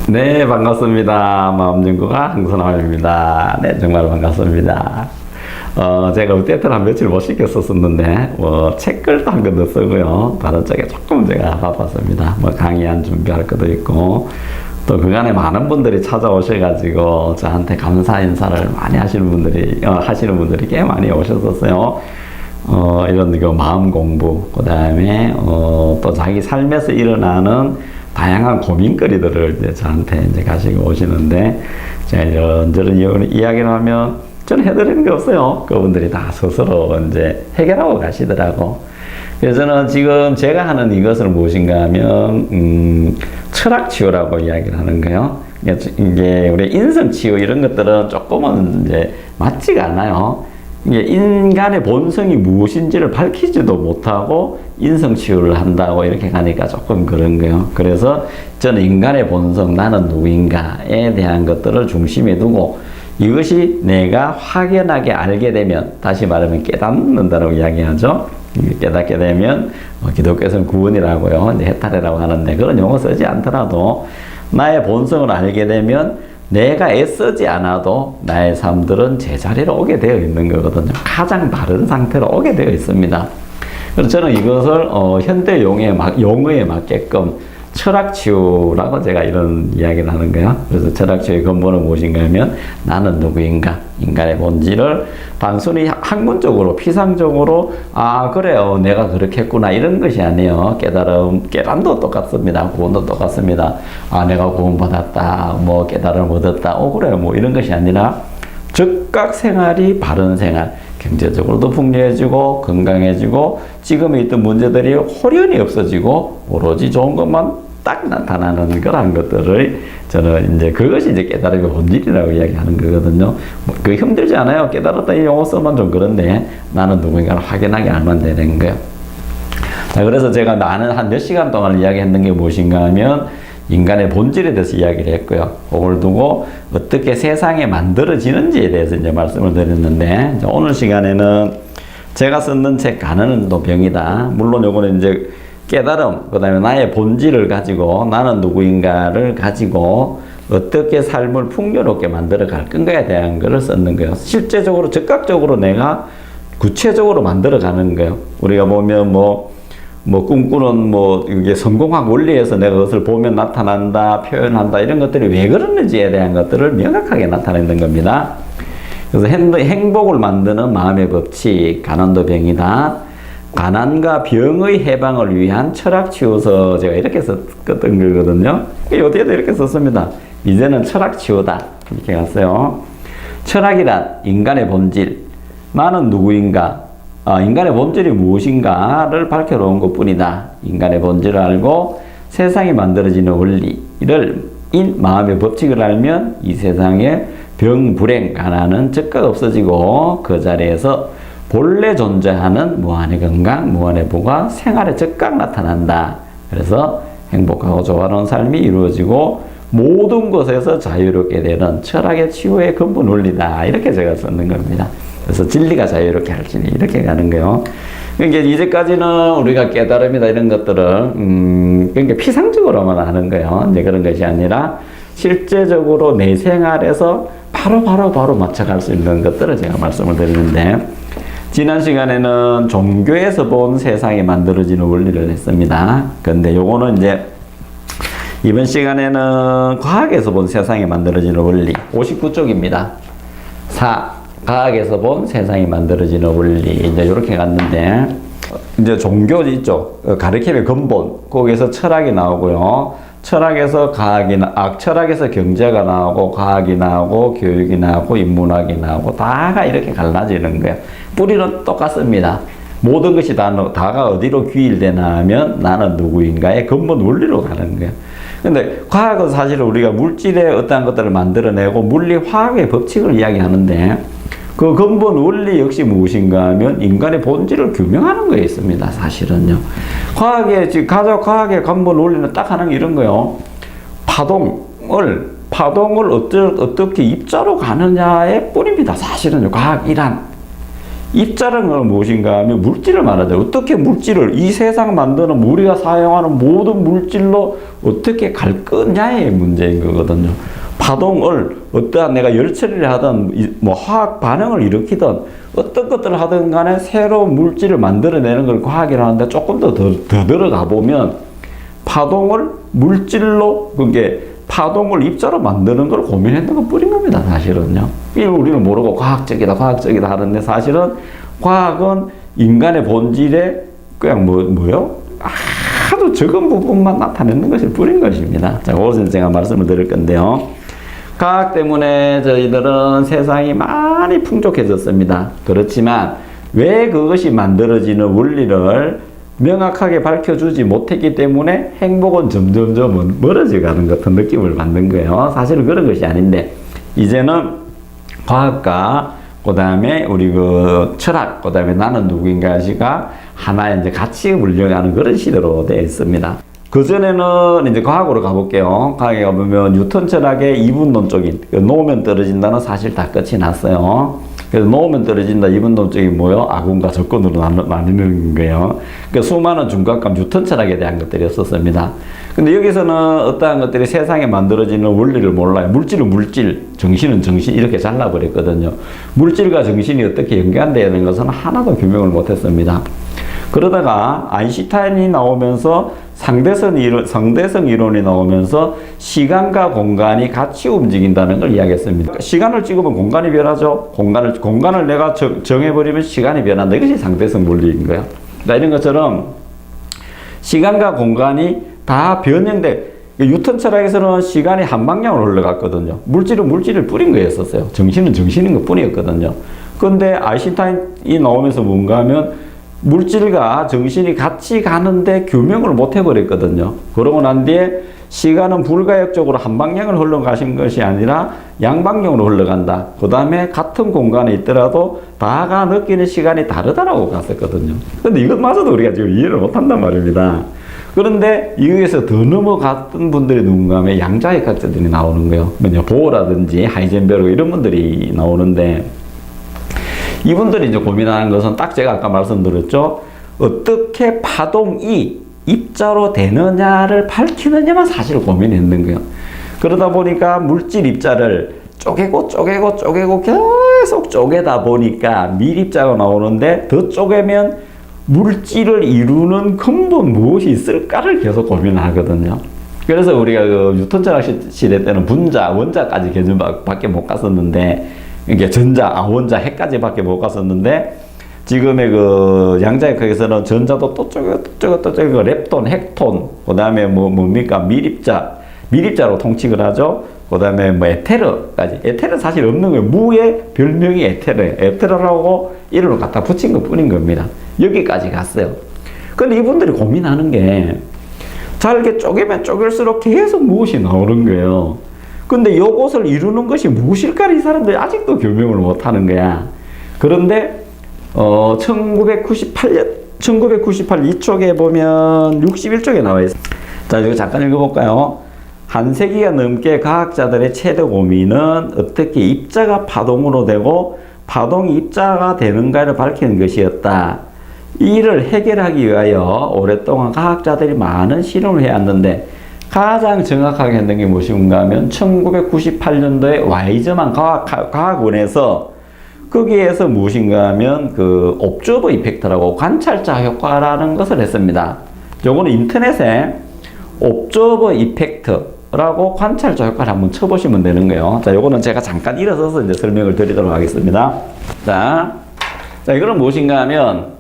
네, 반갑습니다. 마음연구가 황선화입니다. 네, 정말 반갑습니다. 제가 업데이트를 한 며칠 못 시켰었는데, 책글도 한 권도 쓰고요. 다른 쪽에 조금 제가 바빴습니다. 강의안 준비할 것도 있고, 또 그간에 많은 분들이 찾아오셔가지고, 저한테 감사 인사를 많이 하시는 분들이 꽤 많이 오셨었어요. 이런 마음 공부, 그 다음에, 또 자기 삶에서 일어나는 다양한 고민거리들을 이제 저한테 이제 가지고 오시는데, 제가 이런저런 이야기를 하면 저는 해드리는 게 없어요. 그분들이 다 스스로 이제 해결하고 가시더라고. 그래서 저는 지금 제가 하는 이것을 무엇인가 하면, 철학치유라고 이야기를 하는 거예요. 이게 우리 인성치유 이런 것들은 조금은 이제 맞지가 않아요. 이게 인간의 본성이 무엇인지를 밝히지도 못하고 인성치유를 한다고 이렇게 가니까 조금 그런 거예요. 그래서 저는 인간의 본성, 나는 누구인가에 대한 것들을 중심에 두고 이것이 내가 확연하게 알게 되면, 다시 말하면 깨닫는다고 이야기하죠. 깨닫게 되면 기독교에서는 구원이라고요. 이제 해탈이라고 하는데 그런 용어 쓰지 않더라도 나의 본성을 알게 되면 내가 애쓰지 않아도 나의 삶들은 제자리로 오게 되어 있는 거거든요. 가장 바른 상태로 오게 되어 있습니다. 그래서 저는 이것을 현대 용어에 맞게끔 철학치유라고 제가 이런 이야기를 하는 거예요. 그래서 철학치유의 근본은 무엇인가 하면 나는 누구인가, 인간의 본질을 단순히 학문적으로 피상적으로 그래요, 내가 그렇게 했구나 이런 것이 아니에요. 깨달음도 똑같습니다. 구원도 똑같습니다. 내가 구원받았다, 깨달음을 얻었다, 그래요, 이런 것이 아니라 즉각 생활이 바른 생활, 경제적으로도 풍요해지고 건강해지고 지금에 있던 문제들이 홀연히 없어지고 오로지 좋은 것만 딱 나타나는 그런 것들을 저는 이제 그것이 이제 깨달음의 본질이라고 이야기하는 거거든요. 그 힘들지 않아요. 깨달았다 이 용어 쓰면 좀 그런데 나는 누구인가를 확연하게 알면 되는 거예요. 자, 그래서 제가 나는 한 몇 시간 동안 이야기했는 게 무엇인가 하면 인간의 본질에 대해서 이야기를 했고요. 그걸 두고 어떻게 세상에 만들어지는지에 대해서 이제 말씀을 드렸는데, 오늘 시간에는 제가 쓰는 책 가난은 또 병이다. 물론 요거는 이제 깨달음, 그 다음에 나의 본질을 가지고 나는 누구인가를 가지고 어떻게 삶을 풍요롭게 만들어 갈 건가에 대한 것을 썼는 거예요. 실제적으로 즉각적으로 내가 구체적으로 만들어 가는 거예요. 우리가 보면 꿈꾸는 이게 성공학 원리에서 내가 그것을 보면 나타난다, 표현한다, 이런 것들이 왜 그러는지에 대한 것들을 명확하게 나타내는 겁니다. 그래서 행복을 만드는 마음의 법칙, 가난도 병이다. 가난과 병의 해방을 위한 철학치유서, 제가 이렇게 썼던 거거든요. 어디에도 이렇게 썼습니다. 이제는 철학치유다. 이렇게 갔어요. 철학이란 인간의 본질, 나는 누구인가, 인간의 본질이 무엇인가를 밝혀놓은 것 뿐이다. 인간의 본질을 알고 세상이 만들어지는 원리를, 마음의 법칙을 알면 이 세상에 병, 불행, 가난은 즉각 없어지고 그 자리에서 본래 존재하는 무한의 건강, 무한의 부가 생활에 즉각 나타난다. 그래서 행복하고 조화로운 삶이 이루어지고 모든 것에서 자유롭게 되는 철학의 치유의 근본 원리다. 이렇게 제가 썼는 겁니다. 그래서 진리가 자유롭게 할지니 이렇게 가는 거예요. 그러니까 이제까지는 우리가 깨달음이다 이런 것들을 그러니까 피상적으로만 하는 거예요. 이제 그런 것이 아니라 실제적으로 내 생활에서 바로 맞춰갈 수 있는 것들을 제가 말씀을 드리는데, 지난 시간에는 종교에서 본 세상이 만들어지는 원리를 했습니다. 근데 요거는 이제 이번 시간에는 과학에서 본 세상이 만들어지는 원리 59쪽입니다. 4. 과학에서 본 세상이 만들어지는 원리, 이제 이렇게 갔는데, 이제 종교 있죠. 가르침의 근본, 거기에서 철학이 나오고요. 철학에서 철학에서 경제가 나오고, 과학이 나오고, 교육이 나오고, 인문학이 나오고, 다가 이렇게 갈라지는 거예요. 뿌리는 똑같습니다. 모든 것이 다가 어디로 귀일되나 하면 나는 누구인가의 근본 원리로 가는 거예요. 근데 과학은 사실 우리가 물질의 어떠한 것들을 만들어내고 물리 화학의 법칙을 이야기하는데, 그 근본 원리 역시 무엇인가 하면 인간의 본질을 규명하는 거에 있습니다. 사실은요. 과학의 근본 원리는 딱 하는 게 이런 거예요. 파동을 어떻게 입자로 가느냐의 뿐입니다. 사실은요. 과학이란 입자라는 건 무엇인가 하면 물질을 말하죠. 어떻게 물질을 이 세상 만드는 우리가 사용하는 모든 물질로 어떻게 갈 거냐의 문제인 거거든요. 파동을 어떠한 내가 열처리를 하든 뭐 화학 반응을 일으키든 어떤 것들을 하든 간에 새로운 물질을 만들어내는 걸 과학이라는데 조금 더 들어가 보면 파동을 물질로 그게 파동을 입자로 만드는 걸 고민했던 것 뿐인 겁니다. 사실은요. 이걸 우리는 모르고 과학적이다 하는데 사실은 과학은 인간의 본질에 그냥 뭐요? 아주 적은 부분만 나타내는 것일 뿐인 것입니다. 자, 그것은 제가 말씀을 드릴 건데요. 과학 때문에 저희들은 세상이 많이 풍족해졌습니다. 그렇지만 왜 그것이 만들어지는 원리를 명확하게 밝혀주지 못했기 때문에 행복은 점점 멀어져 가는 같은 느낌을 받는 거예요. 사실은 그런 것이 아닌데 이제는 과학과 그 다음에 우리 그 철학, 그 다음에 나는 누구인가가 하나의 이제 같이 물려가는 그런 시대로 되어 있습니다. 그전에는 이제 과학으로 가볼게요. 과학에 가보면 뉴턴 철학의 이분론적인, 놓으면 떨어진다는 사실 다 끝이 났어요. 그래서 놓으면 떨어진다 이분론적이 뭐요? 아군과 적군으로 나뉘는 거예요. 그러니까 수많은 중간감 뉴턴 철학에 대한 것들이었었습니다. 근데 여기서는 어떠한 것들이 세상에 만들어지는 원리를 몰라요. 물질은 물질, 정신은 정신 이렇게 잘라버렸거든요. 물질과 정신이 어떻게 연관되는 것은 하나도 규명을 못했습니다. 그러다가 아인슈타인이 나오면서 상대성 이론이 나오면서 시간과 공간이 같이 움직인다는 걸 이야기했습니다. 시간을 찍으면 공간이 변하죠. 공간을 내가 정해버리면 시간이 변한다. 이것이 상대성 물리인 거예요. 이런 것처럼 시간과 공간이 다 변형돼. 뉴턴 철학에서는 시간이 한 방향으로 흘러갔거든요. 물질은 물질을 뿌린 거였었어요. 정신은 정신인 것 뿐이었거든요. 근데 아인슈타인이 나오면서 뭔가 하면 물질과 정신이 같이 가는데 규명을 못 해버렸거든요. 그러고 난 뒤에 시간은 불가역적으로 한 방향을 흘러가신 것이 아니라 양방향으로 흘러간다. 그 다음에 같은 공간에 있더라도 다가 느끼는 시간이 다르다라고 갔었거든요. 근데 이것마저도 우리가 지금 이해를 못 한단 말입니다. 그런데 여기에서 더 넘어갔던 분들이 누군가 하면 양자역학자들이 나오는 거예요. 보어라든지 하이젠베르그 이런 분들이 나오는데 이분들이 이제 고민하는 것은 딱 제가 아까 말씀드렸죠. 어떻게 파동이 입자로 되느냐를 밝히느냐만 사실 고민했는 거예요. 그러다 보니까 물질 입자를 쪼개고 계속 쪼개다 보니까 밀입자가 나오는데 더 쪼개면 물질을 이루는 근본 무엇이 있을까를 계속 고민하거든요. 그래서 우리가 그 뉴턴 철학 시대 때는 분자, 원자까지 개념밖에 못 갔었는데 이게 전자, 원자, 핵까지밖에 못 갔었는데 지금의 그 양자역학에서는 전자도 또 쪼개고 렙톤, 핵톤, 그 다음에 뭡니까 밀입자로 통칭을 하죠. 그 다음에 에테르까지. 에테르는 사실 없는 거예요. 무의 별명이 에테르라고 이름을 갖다 붙인 것 뿐인 겁니다. 여기까지 갔어요. 근데 이분들이 고민하는 게 잘게 쪼개면 쪼갤수록 계속 무엇이 나오는 거예요. 근데 요것을 이루는 것이 무엇일까를 이 사람들이 아직도 규명을 못 하는 거야. 그런데 1998 이쪽에 보면 61쪽에 나와 있어요. 자, 이거 잠깐 읽어볼까요? 한 세기가 넘게 과학자들의 최대 고민은 어떻게 입자가 파동으로 되고 파동이 입자가 되는가를 밝히는 것이었다. 이를 해결하기 위하여 오랫동안 과학자들이 많은 실험을 해왔는데 가장 정확하게 했던 게 무엇인가 하면 1998년도에 와이즈만 과학원에서 거기에서 무엇인가 하면 그 옵저버 이펙트라고 관찰자 효과라는 것을 했습니다. 요거는 인터넷에 옵저버 이펙트라고 관찰자 효과를 한번 쳐보시면 되는 거예요. 자, 요거는 제가 잠깐 일어서서 이제 설명을 드리도록 하겠습니다. 자, 이거는 무엇인가 하면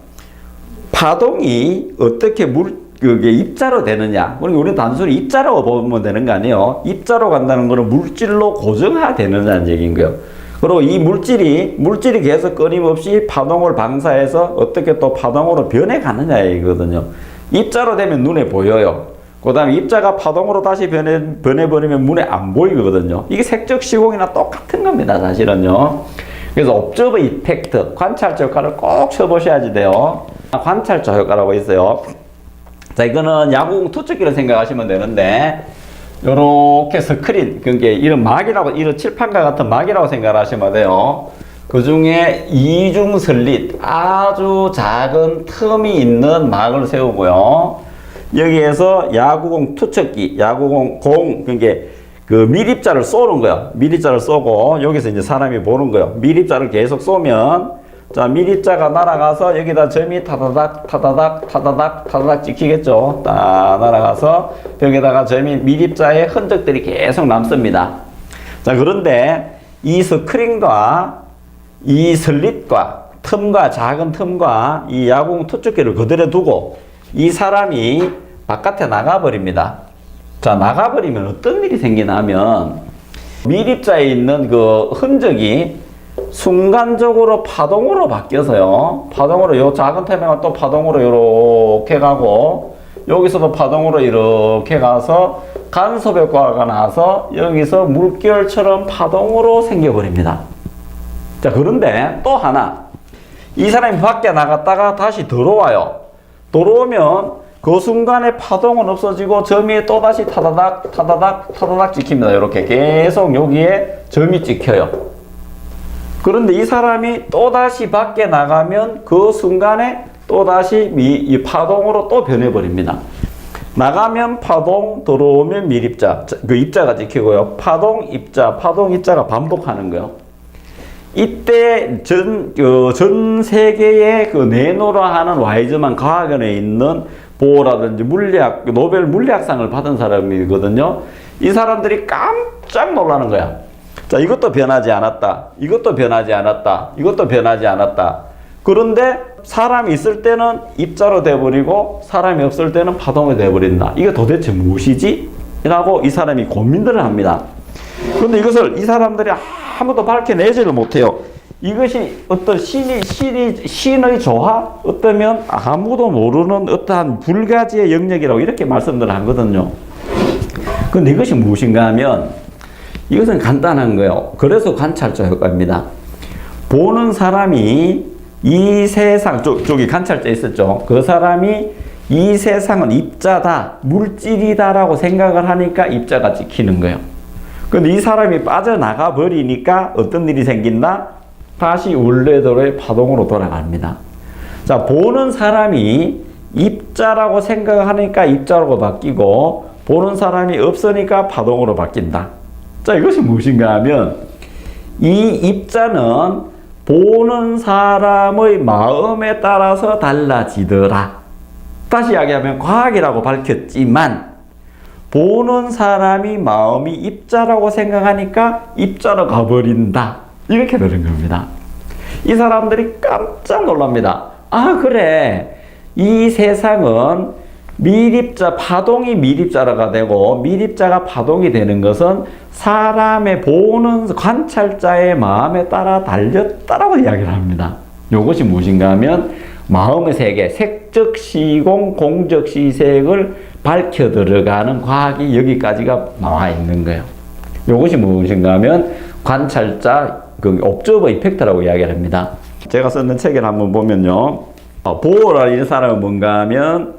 파동이 어떻게 그게 입자로 되느냐. 그러니까 우리는 단순히 입자라고 보면 되는 거 아니에요. 입자로 간다는 거는 물질로 고정화되느냐는 얘기인 거예요. 그리고 이 물질이 계속 끊임없이 파동을 방사해서 어떻게 또 파동으로 변해가느냐 얘기거든요. 입자로 되면 눈에 보여요. 그 다음에 입자가 파동으로 다시 변해버리면 눈에 안 보이거든요. 이게 색적 시공이나 똑같은 겁니다. 사실은요. 그래서 옵저버 이펙트, 관찰자 효과를 꼭 쳐보셔야지 돼요. 관찰자 효과라고 있어요. 자, 이거는 야구공 투척기를 생각하시면 되는데, 요렇게 스크린, 그게 이런 막이라고, 이런 칠판과 같은 막이라고 생각하시면 돼요. 그 중에 이중설릿, 아주 작은 틈이 있는 막을 세우고요. 여기에서 야구공 투척기, 야구공 그러니까 그 미립자를 쏘는 거야. 미립자를 쏘고 여기서 이제 사람이 보는 거야. 미립자를 계속 쏘면 자, 미립자가 날아가서 여기다 점이 타다닥 타다닥 타다닥 타다닥 찍히겠죠. 딱 날아가서 여기다가 점이 미립자의 흔적들이 계속 남습니다. 자, 그런데 이 스크린과 이 설릿과 틈과 작은 틈과 이 야구공 투척기를 그대로 두고 이 사람이 바깥에 나가버립니다. 자, 나가버리면 어떤 일이 생기냐면 미립자에 있는 그 흔적이 순간적으로 파동으로 바뀌어서요. 파동으로 요 작은 틈에가 또 파동으로 이렇게 가고 여기서도 파동으로 이렇게 가서 간섭 효과가 나서 여기서 물결처럼 파동으로 생겨버립니다. 자, 그런데 또 하나 이 사람이 밖에 나갔다가 다시 들어와요. 들어오면 그 순간에 파동은 없어지고 점이 또다시 타다닥 타다닥 타다닥 찍힙니다. 이렇게 계속 여기에 점이 찍혀요. 그런데 이 사람이 또다시 밖에 나가면 그 순간에 또다시 이 파동으로 또 변해버립니다. 나가면 파동, 들어오면 미립자, 그 입자가 찍히고요. 파동, 입자, 파동, 입자가 반복하는 거예요. 이때 전 세계에 그 내노라 하는 와이즈만 과학원에 있는 보라든지 물리학, 노벨 물리학상을 받은 사람이거든요. 이 사람들이 깜짝 놀라는 거야. 자, 이것도 변하지 않았다. 이것도 변하지 않았다. 이것도 변하지 않았다. 그런데 사람이 있을 때는 입자로 돼버리고 사람이 없을 때는 파동이 돼버린다. 이게 도대체 무엇이지? 라고 이 사람이 고민들을 합니다. 그런데 이것을 이 사람들이 아무도 밝혀내지를 못해요. 이것이 어떤 신의 조화? 어떠면 아무도 모르는 어떠한 불가지의 영역이라고 이렇게 말씀들을 하거든요. 그런데 이것이 무엇인가 하면 이것은 간단한 거예요. 그래서 관찰자 효과입니다. 보는 사람이 이 세상, 저기 관찰자 있었죠. 그 사람이 이 세상은 입자다, 물질이다 라고 생각을 하니까 입자가 찍히는 거예요. 근데 이 사람이 빠져나가 버리니까 어떤 일이 생긴다? 다시 원래대로의 파동으로 돌아갑니다. 자, 보는 사람이 입자라고 생각하니까 입자로 바뀌고 보는 사람이 없으니까 파동으로 바뀐다. 자, 이것이 무엇인가 하면 이 입자는 보는 사람의 마음에 따라서 달라지더라. 다시 이야기하면 과학이라고 밝혔지만 보는 사람이 마음이 입자라고 생각하니까 입자로 가버린다. 이렇게 되는 겁니다. 이 사람들이 깜짝 놀랍니다. 아, 그래. 이 세상은 미립자, 파동이 미립자가 되고 미립자가 파동이 되는 것은 사람의 보는 관찰자의 마음에 따라 달렸다라고 이야기를 합니다. 이것이 무엇인가 하면 마음의 세계, 색적 시공, 공적 시색을 밝혀 들어가는 과학이 여기까지가 나와 있는 거예요. 이것이 무엇인가 하면 관찰자, 그 옵저버 이펙트라고 이야기를 합니다. 제가 썼는 책을 한번 보면요. 보어라는 사람은 뭔가 하면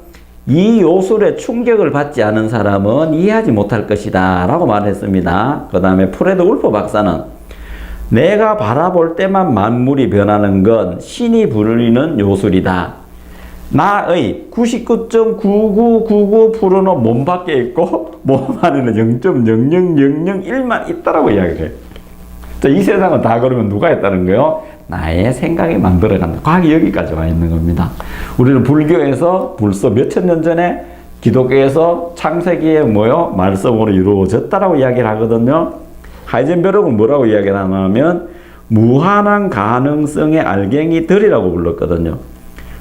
이 요술에 충격을 받지 않은 사람은 이해하지 못할 것이다 라고 말했습니다. 그 다음에 프레드 울프 박사는 내가 바라볼 때만 만물이 변하는 건 신이 부르는 요술이다. 나의 99.9999%는 몸 밖에 있고 몸 안에는 0.00001만 있다라고 이야기를 해요. 자, 이 세상은 다 그러면 누가 있다는 거예요? 나의 생각이 만들어간다. 과학이 여기까지 와 있는 겁니다. 우리는 불교에서 벌써 몇천 년 전에 기독교에서 창세기에 말씀으로 이루어졌다라고 이야기를 하거든요. 하이젠베르그는 뭐라고 이야기를 하냐면 무한한 가능성의 알갱이들이라고 불렀거든요.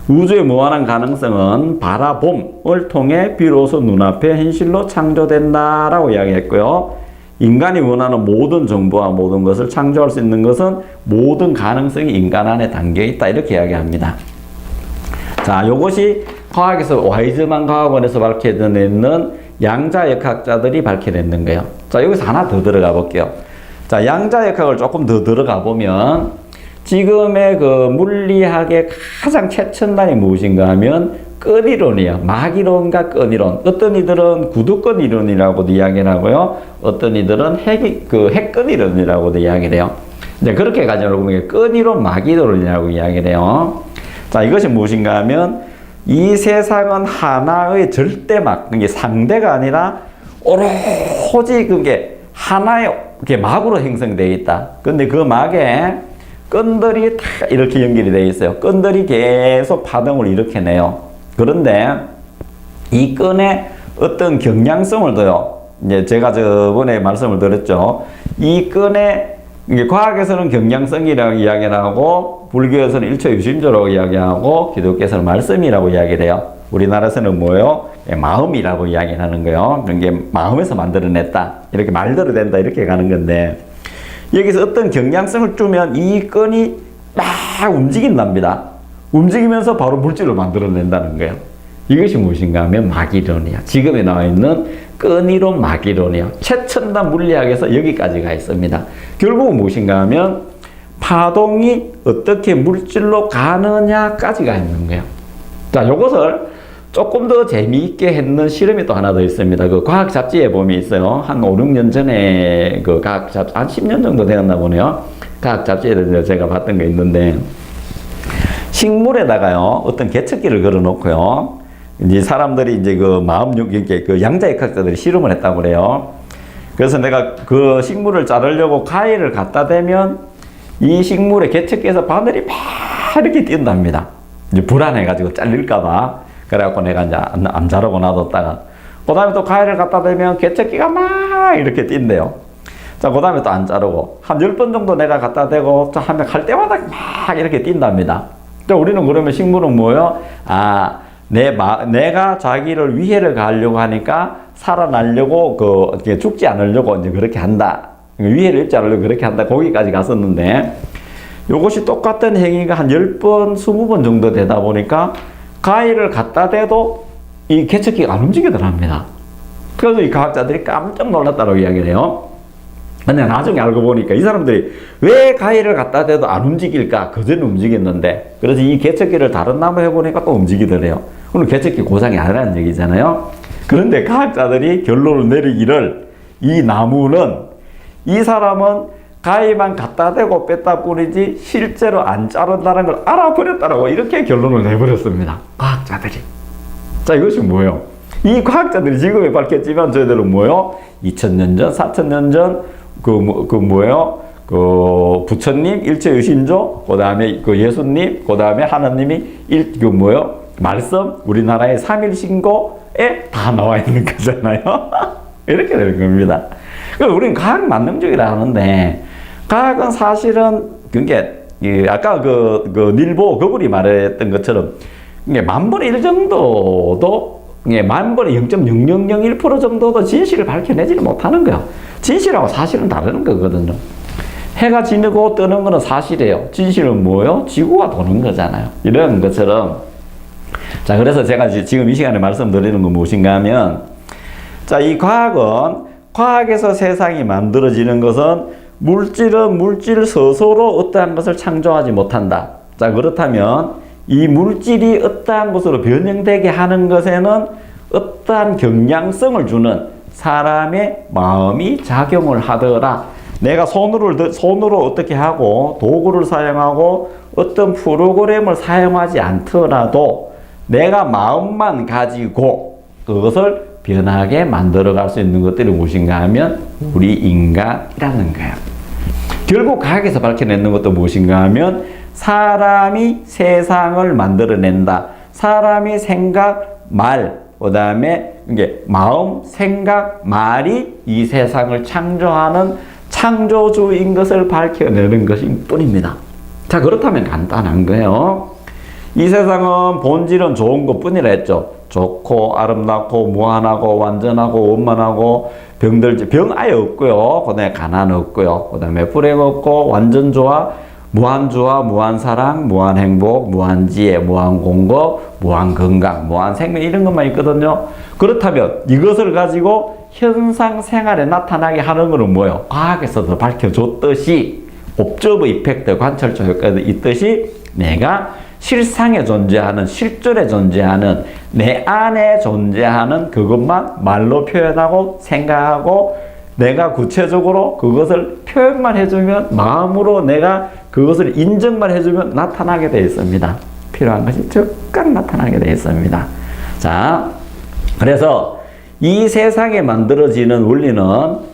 우주의 무한한 가능성은 바라봄을 통해 비로소 눈앞에 현실로 창조된다라고 이야기했고요. 인간이 원하는 모든 정보와 모든 것을 창조할 수 있는 것은 모든 가능성이 인간 안에 담겨 있다 이렇게 이야기합니다. 자, 이것이 과학에서 와이즈만 과학원에서 밝혀내는 양자역학자들이 밝혀내는 거예요. 자, 여기서 하나 더 들어가 볼게요. 자, 양자역학을 조금 더 들어가 보면 지금의 그 물리학의 가장 최첨단이 무엇인가 하면 끈이론이에요. 막이론과 끈이론. 어떤 이들은 구두끈 이론이라고도 이야기를 하고요. 어떤 이들은 핵끈 이론이라고도 이야기를 해요. 이제 그렇게 가지고 보면 끈이론 마기론이라고 이야기를 해요. 자, 이것이 무엇인가 하면 이 세상은 하나의 절대막, 그게 상대가 아니라 오로지 그게 하나의 그게 막으로 형성되어 있다. 근데 그 막에 끈들이 다 이렇게 연결이 되어 있어요. 끈들이 계속 파동을 일으켜내요. 그런데 이 끈에 어떤 경량성을 둬요. 이제 제가 저번에 말씀을 드렸죠. 이 끈에 이게 과학에서는 경량성이라고 이야기를 하고 불교에서는 일처유심조라고 이야기하고 기독교에서는 말씀이라고 이야기를 해요. 우리나라에서는 뭐예요? 마음이라고 이야기를 하는 거예요. 그런 게 마음에서 만들어냈다. 이렇게 말대로 된다. 이렇게 가는 건데 여기서 어떤 경량성을 주면 이 끈이 막 움직인답니다. 움직이면서 바로 물질을 만들어낸다는 거예요. 이것이 무엇인가 하면 마기론이야. 지금에 나와 있는 끈이론 마기론이야. 최첨단 물리학에서 여기까지가 있습니다. 결국은 무엇인가 하면 파동이 어떻게 물질로 가느냐까지가 있는 거예요. 자, 이것을 조금 더 재미있게 했는 실험이 또 하나 더 있습니다. 그 과학 잡지에 보면 있어요. 한 5, 6년 전에 그 과학 잡지, 한 10년 정도 되었나 보네요. 과학 잡지에 제가 봤던 게 있는데 식물에다가요, 어떤 개척기를 걸어 놓고요. 이제 사람들이 이제 그 그 양자역학자들이 실험을 했다고 그래요. 그래서 내가 그 식물을 자르려고 가위를 갖다 대면 이 식물의 개척기에서 바늘이 막 이렇게 뛴답니다. 이제 불안해가지고 잘릴까봐. 그래갖고 내가 이제 안 자르고 놔뒀다가 그 다음에 또 가위를 갖다 대면 개척기가 막 이렇게 뛴대요. 자, 그 다음에 또 안 자르고 한 10번 정도 내가 갖다 대고 하면 갈 때마다 막 이렇게 뛴답니다. 자, 우리는 그러면 식물은 뭐예요? 아, 내가 자기를 위해를 가하려고 하니까 살아나려고 죽지 않으려고 이제 그렇게 한다. 위해를 입지 않으려고 그렇게 한다. 거기까지 갔었는데 요것이 똑같은 행위가 한 10번, 20번 정도 되다 보니까 가위를 갖다 대도 이 개척기가 안 움직이더랍니다. 그래서 이 과학자들이 깜짝 놀랐다고 이야기를 해요. 근데 나중에 알고 보니까 이 사람들이 왜 가위를 갖다 대도 안 움직일까? 그전에 움직였는데. 그래서 이 개척기를 다른 나무 해보니까 또 움직이더래요. 그럼 개척기 고장이 아니라는 얘기잖아요. 그런데 과학자들이 결론을 내리기를 이 나무는 이 사람은 가위만 갖다 대고 뺐다 뿐이지 실제로 안 자른다는 걸 알아버렸다라고 이렇게 결론을 내버렸습니다. 과학자들이. 자, 이것이 뭐예요? 이 과학자들이 지금에 밝혔지만 저희들은 뭐예요? 2000년 전, 4000년 전, 뭐예요? 부처님, 일체유신조, 그 다음에 예수님, 그 다음에 하나님이 뭐예요? 말씀, 우리나라의 3일신고에 다 나와 있는 거잖아요. 이렇게 되는 겁니다. 그러니까 우리는 과학 만능주의라 하는데, 과학은 사실은, 아까 닐보 거불이 말했던 것처럼, 이게 10,000분의 1 정도도, 이게 10,000분의 0.0001% 정도도 진실을 밝혀내지를 못하는 거야. 진실하고 사실은 다르는 거거든요. 해가 지고 뜨는 거는 사실이에요. 진실은 뭐예요? 지구가 도는 거잖아요. 이런 것처럼. 자, 그래서 제가 지금 이 시간에 말씀드리는 건 무엇인가 하면, 자, 이 과학에서 세상이 만들어지는 것은 물질은 물질 스스로 어떠한 것을 창조하지 못한다. 자, 그렇다면 이 물질이 어떠한 것으로 변형되게 하는 것에는 어떠한 경량성을 주는 사람의 마음이 작용을 하더라. 내가 손으로 어떻게 하고 도구를 사용하고 어떤 프로그램을 사용하지 않더라도 내가 마음만 가지고 그것을 변하게 만들어갈 수 있는 것들이 무엇인가 하면 우리 인간이라는 거예요. 결국 과학에서 밝혀내는 것도 무엇인가 하면 사람이 세상을 만들어낸다. 사람이 생각, 말, 그 다음에 이게 마음, 생각, 말이 이 세상을 창조하는 창조주인 것을 밝혀내는 것일 뿐입니다. 자, 그렇다면 간단한 거예요. 이 세상은 본질은 좋은 것 뿐이라 했죠. 좋고 아름답고 무한하고 완전하고 원만하고 병 아예 없고요. 그 다음에 가난 없고요. 그 다음에 불행 없고 완전 좋아, 무한 좋아, 무한 사랑, 무한 행복, 무한 지혜, 무한 공급, 무한 건강, 무한 생명 이런 것만 있거든요. 그렇다면 이것을 가지고 현상 생활에 나타나게 하는 것은 뭐예요? 과학에서도 밝혀줬듯이 옵저버 이펙트, 관찰적 효과도 있듯이 내가 실상에 존재하는, 실존에 존재하는, 내 안에 존재하는 그것만 말로 표현하고 생각하고 내가 구체적으로 그것을 표현만 해주면, 마음으로 내가 그것을 인정만 해주면 나타나게 되어 있습니다. 필요한 것이 즉각 나타나게 되어 있습니다. 자, 그래서 이 세상에 만들어지는 원리는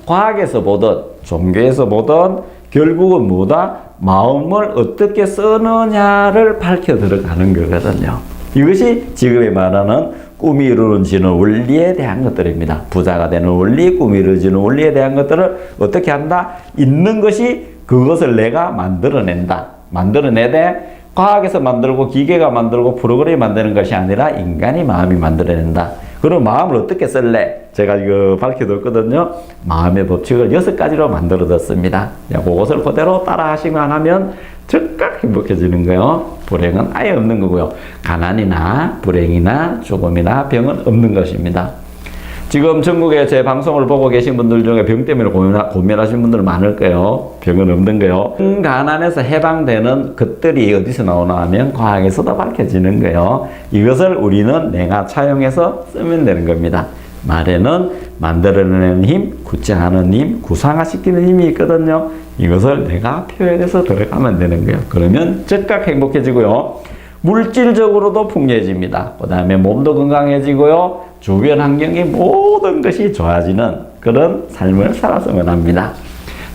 과학에서 보든 종교에서 보든 결국은 뭐다? 마음을 어떻게 쓰느냐를 밝혀 들어가는 거거든요. 이것이 지금 말하는 꿈이 이루어지는 원리에 대한 것들입니다. 부자가 되는 원리, 꿈이 이루어지는 원리에 대한 것들을 어떻게 한다? 있는 것이 그것을 내가 만들어낸다. 만들어내되 과학에서 만들고 기계가 만들고 프로그램이 만드는 것이 아니라 인간이 마음이 만들어낸다. 그럼 마음을 어떻게 쓸래? 제가 이거 밝혀뒀거든요. 마음의 법칙을 6가지로 만들어뒀습니다. 그것을 그대로 따라 하시면 하면 즉각 행복해지는 거예요. 불행은 아예 없는 거고요. 가난이나 불행이나 죽음이나 병은 없는 것입니다. 지금 전국에 제 방송을 보고 계신 분들 중에 병 때문에 고민하시는 분들 많을 거예요. 병은 없는 거예요. 가난에서 해방되는 것들이 어디서 나오나 하면 과학에서도 밝혀지는 거예요. 이것을 우리는 내가 차용해서 쓰면 되는 겁니다. 말에는 만들어내는 힘, 구체하는 힘, 구상화시키는 힘이 있거든요. 이것을 내가 표현해서 들어가면 되는 거예요. 그러면 즉각 행복해지고요. 물질적으로도 풍요해집니다. 그 다음에 몸도 건강해지고요. 주변 환경의 모든 것이 좋아지는 그런 삶을 살았으면 합니다.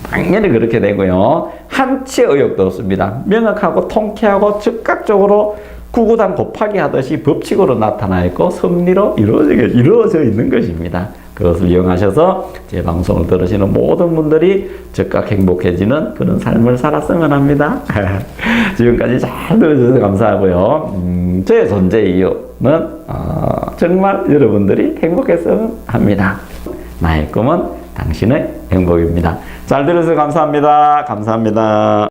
당연히 그렇게 되고요. 한치 의욕도 없습니다. 명확하고 통쾌하고 즉각적으로 구구단 곱하기 하듯이 법칙으로 나타나 있고 섭리로 이루어져 있는 것입니다. 그것을 이용하셔서 제 방송을 들으시는 모든 분들이 즉각 행복해지는 그런 삶을 살았으면 합니다. 지금까지 잘 들어주셔서 감사하고요. 저의 존재 이유는 정말 여러분들이 행복했으면 합니다. 나의 꿈은 당신의 행복입니다. 잘 들어주셔서 감사합니다. 감사합니다.